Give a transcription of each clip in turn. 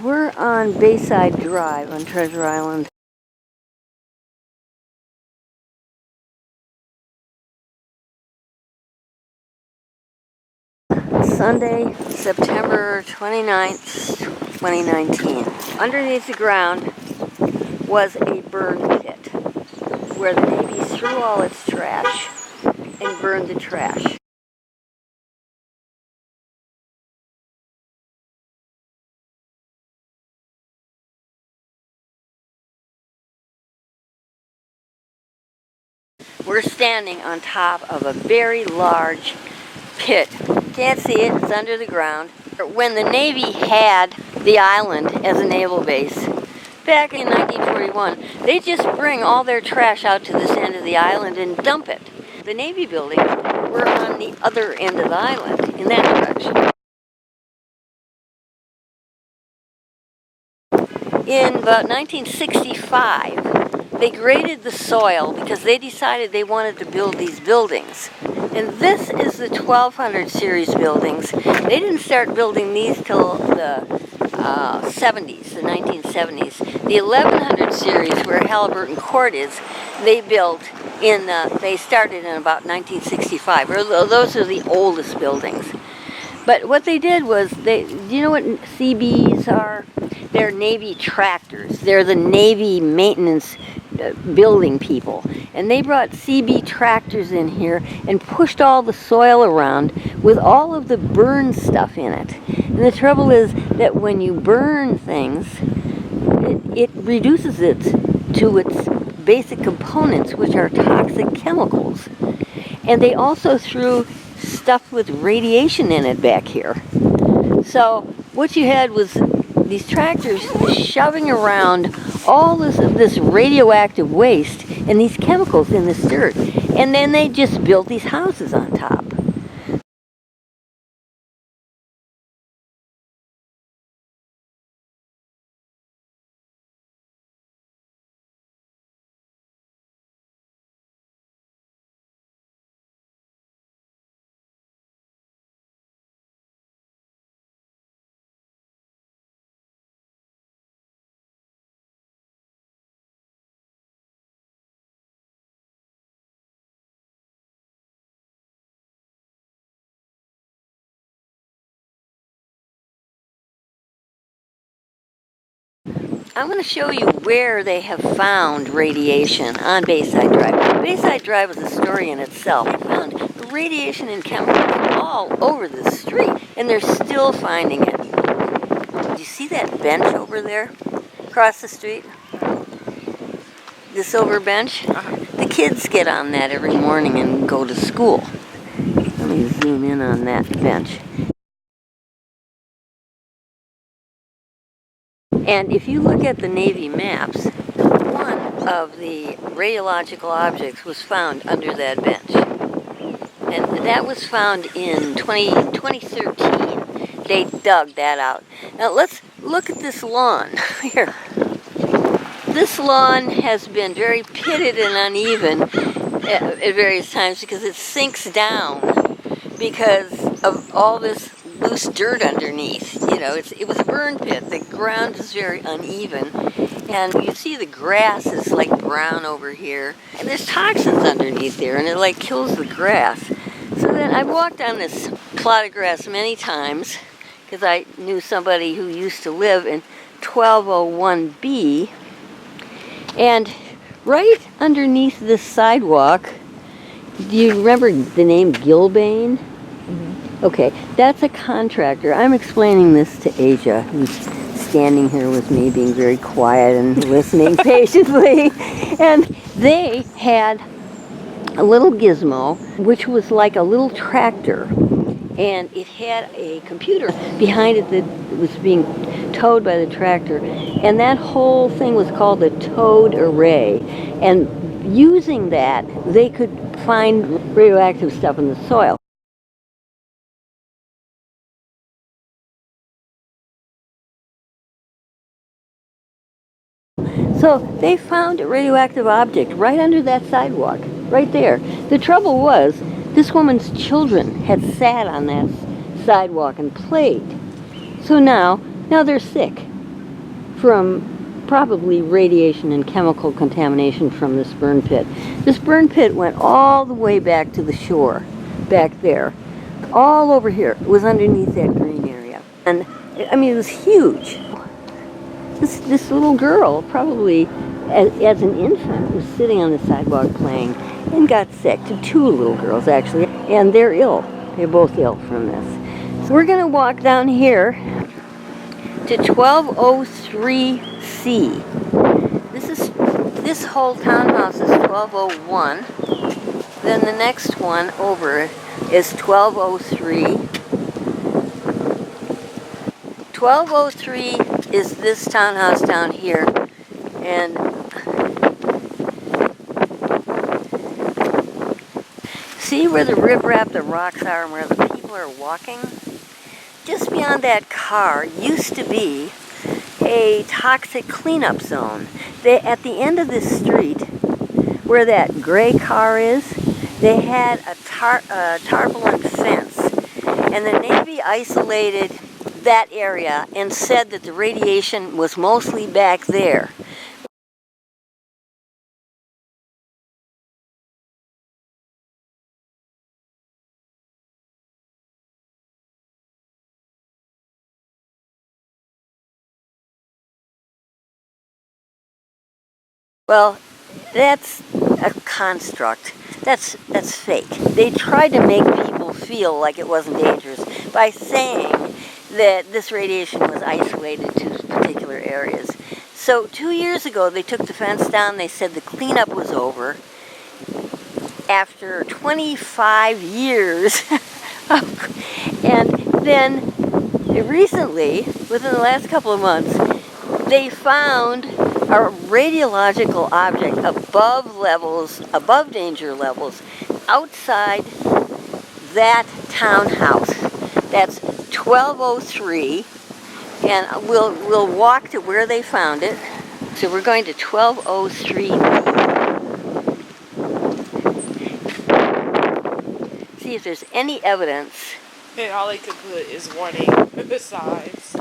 We're on Bayside Drive on Treasure Island. Sunday, September 29th, 2019. Underneath the ground was a burn pit where the Navy threw all its trash and burned the trash. We're standing on top of a very large pit. Can't see it, it's under the ground. When the Navy had the island as a naval base, back in 1941, they just bring all their trash out to this end of the island and dump it. The Navy buildings were on the other end of the island, in that direction. In about 1965, they graded the soil because they decided they wanted to build these buildings. And this is the 1200 series buildings. They didn't start building these till the 70s, the 1970s. The 1100 series, where Halliburton Court is, they built they started in about 1965. Those are the oldest buildings. But what they did was, do you know what CBs are? They're Navy tractors. They're the Navy maintenance building people. And they brought CB tractors in here and pushed all the soil around with all of the burn stuff in it. And the trouble is that when you burn things, it reduces it to its basic components, which are toxic chemicals. And they also threw stuff with radiation in it back here. So what you had was these tractors shoving around all this radioactive waste and these chemicals in this dirt. And then they just built these houses on top. I'm going to show you where they have found radiation on Bayside Drive. Bayside Drive is a story in itself. They found radiation and chemicals all over the street, and they're still finding it. Do you see that bench over there across the street? The silver bench? The kids get on that every morning and go to school. Let me zoom in on that bench. And if you look at the Navy maps, one of the radiological objects was found under that bench. And that was found in 2013. They dug that out. Now let's look at this lawn here. This lawn has been very pitted and uneven at various times because it sinks down because of all this loose dirt underneath. You know, it was a burn pit. The ground is very uneven, and you see the grass is like brown over here, and there's toxins underneath there, and it like kills the grass. So then I walked on this plot of grass many times because I knew somebody who used to live in 1201B, and right underneath this sidewalk, do you remember the name Gilbane? Okay, that's a contractor. I'm explaining this to Asia, who's standing here with me, being very quiet and listening patiently. And they had a little gizmo, which was like a little tractor. And it had a computer behind it that was being towed by the tractor. And that whole thing was called the towed array. And using that, they could find radioactive stuff in the soil. So they found a radioactive object right under that sidewalk, right there. The trouble was, this woman's children had sat on that sidewalk and played. So now they're sick. from probably radiation and chemical contamination from this burn pit. This burn pit went all the way back to the shore, back there. All over here. It was underneath that green area. And, I mean, it was huge. This little girl, probably as an infant, was sitting on the sidewalk playing and got sick. Two little girls, actually. And they're ill. They're both ill from this. So we're going to walk down here to 1203C. This whole townhouse is 1201. Then the next one over is 1203. 1203 is this townhouse down here. And see where the riprap, the rocks are, and where the people are walking? Just beyond that car used to be a toxic cleanup zone. At the end of this street, where that gray car is, they had a tarpaulin fence. And the Navy isolated that area and said that the radiation was mostly back there. Well, that's a construct. That's fake. They tried to make people feel like it wasn't dangerous by saying that this radiation was isolated to particular areas. So 2 years ago, they took the fence down. They said the cleanup was over. After 25 years, and then recently, within the last couple of months, they found a radiological object above danger levels, outside that townhouse. That's 1203, and we'll walk to where they found it. So we're going to 1203. See if there's any evidence. And all they could put is warning signs.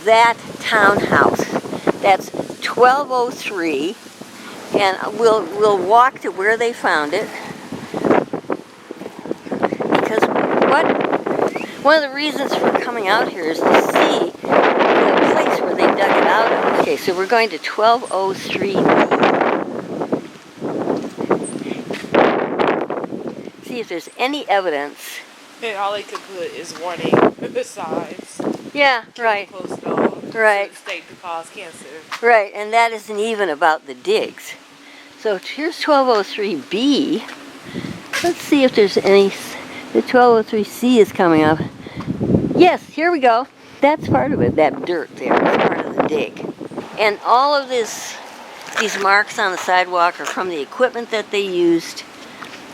That townhouse. That's 1203, and we'll walk to where they found it. Because one of the reasons for coming out here is to see the place where they dug it out of. Okay, so we're going to 1203. See if there's any evidence. And all they could put is warning signs. Yeah, right. Right. State to cause cancer. Right, and that isn't even about the digs. So here's 1203B. Let's see if there's any. The 1203C is coming up. Yes, here we go. That's part of it. That dirt there is part of the dig. And all of these marks on the sidewalk are from the equipment that they used.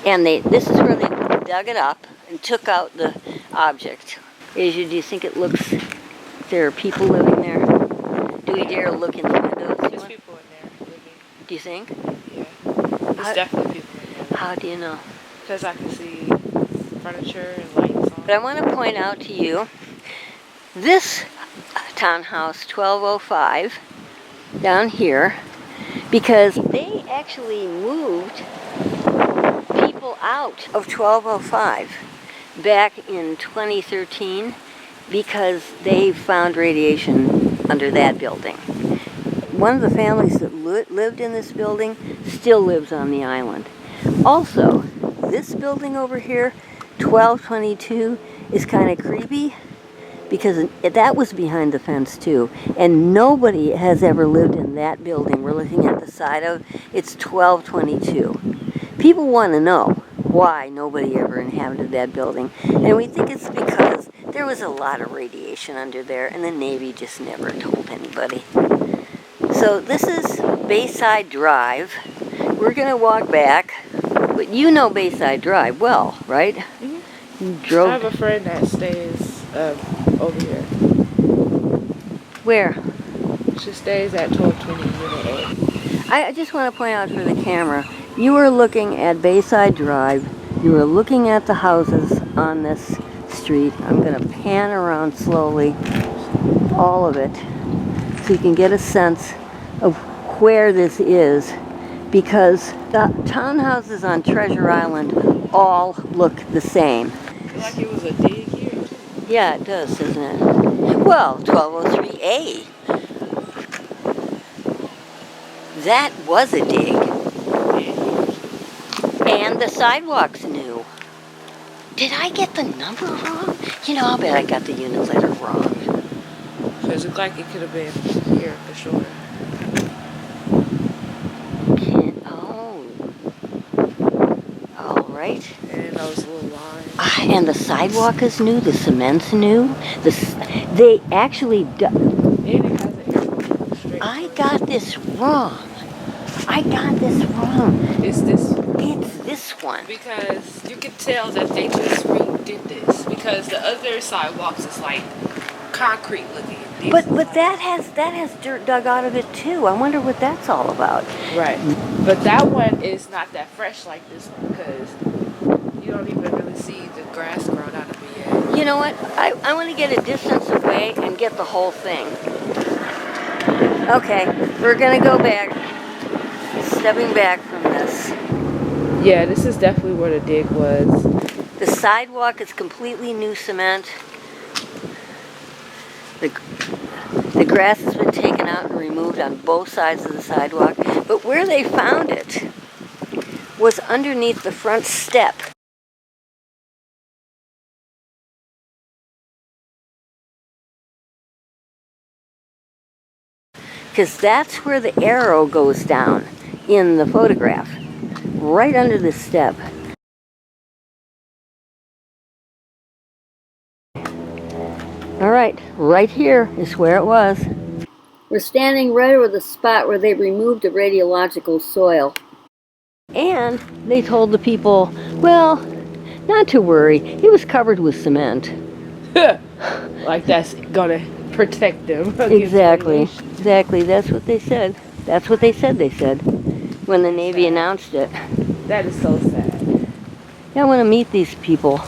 And this is where they dug it up and took out the object. Asia, do you think it looks, there are people living there? Do we dare look in the windows? There's people in there living. Do you think? Yeah. There's definitely people in there. How do you know? Because I can see furniture and lights on. But I want to point out to you, this townhouse, 1205, down here, because they actually moved people out of 1205 back in 2013 because they found radiation under that building. One of the families that lived in this building still lives on the island. Also, this building over here, 1222, is kind of creepy because that was behind the fence too, and nobody has ever lived in that building we're looking at the side of. It's 1222. people want to know why nobody ever inhabited that building. And we think it's because there was a lot of radiation under there and the Navy just never told anybody. So this is Bayside Drive. We're going to walk back. But you know Bayside Drive well, right? Mm-hmm. You drove. I have a friend that stays over here. Where? She stays at 1220 Unit A. I just want to point out for the camera, you were looking at Bayside Drive. You were looking at the houses on this street. I'm going to pan around slowly, all of it, so you can get a sense of where this is, because the townhouses on Treasure Island all look the same. I feel like it was a dig here. Yeah, it does, doesn't it? Well, 1203A. That was a dig. And the sidewalk's new. Did I get the number wrong? You know, I'll bet I got the unit letter wrong. So it looked like it could have been here for sure. Oh. All right. And those little lines. And the sidewalk is new. The cement's new. They actually... And it has an straight. I got this wrong. It's this. It's this one. Because you can tell that they just redid this. Because the other sidewalks is like concrete looking. But that has dirt dug out of it too. I wonder what that's all about. Right. But that one is not that fresh like this one because you don't even really see the grass growing out of it yet. You know what? I want to get a distance away and get the whole thing. Okay, we're gonna go back. Stepping back from this. Yeah, this is definitely where the dig was. The sidewalk is completely new cement. The grass has been taken out and removed on both sides of the sidewalk. But where they found it was underneath the front step. Because that's where the arrow goes down in the photograph. Right under the step. All right here is where it was. We're standing right over the spot where they removed the radiological soil. And they told the people, well, not to worry, it was covered with cement. Like that's gonna protect them. Exactly, that's what they said. That's what they said when the Navy announced it. That is so sad. Yeah, I want to meet these people.